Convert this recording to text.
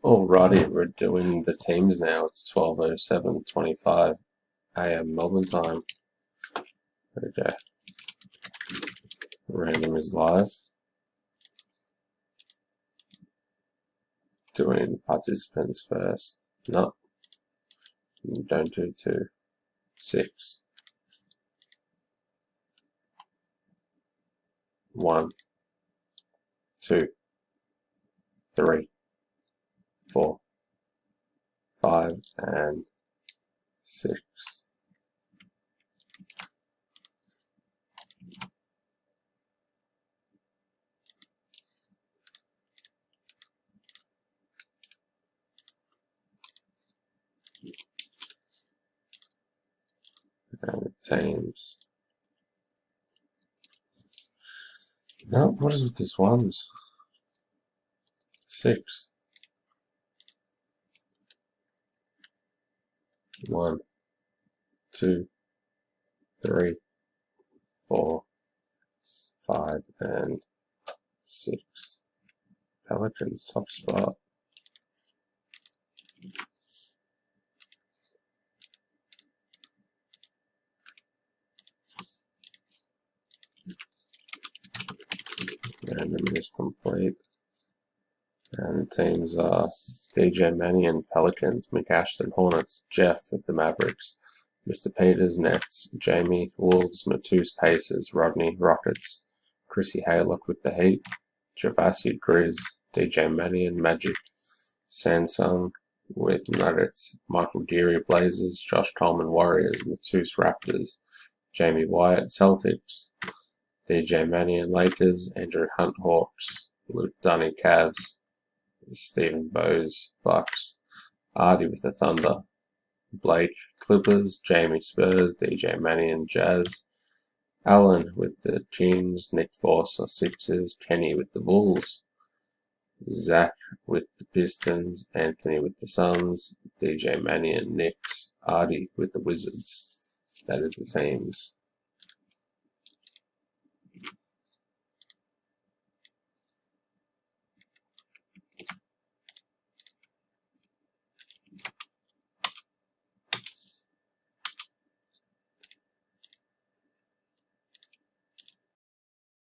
Alrighty, we're doing the teams now. It's 12:07:25 a.m. Melbourne time. Okay, random is live. Doing participants first. No, don't do 2. 6. 1, 2, 3, 4, 5, and 6. And the teams. No, what is with these ones? 6. 1, 2, 3, 4, 5, and 6. Pelicans top spot. Random is complete. And the teams are DJ Mannion, Pelicans, McAshton, Hornets, Jeff with the Mavericks, Mr. Peters, Nets, Jamie, Wolves, Matus, Pacers, Rodney, Rockets, Chrissy Haylock with the Heat, Javassi, Grizz, DJ Mannion, Magic, Samsung with Nuggets, Michael Deary, Blazers, Josh Coleman, Warriors, Matus, Raptors, Jamie Wyatt, Celtics, DJ Mannion, Lakers, Andrew Hunt, Hawks, Luke Dunny, Cavs, Stephen Bowes, Bucks, Artie with the Thunder, Blake, Clippers, Jamie Spurs, DJ Mannion, Jazz, Alan with the Kings, Nick Force, Sixers, Kenny with the Bulls, Zach with the Pistons, Anthony with the Suns, DJ Mannion, Knicks, Artie with the Wizards. That is the teams.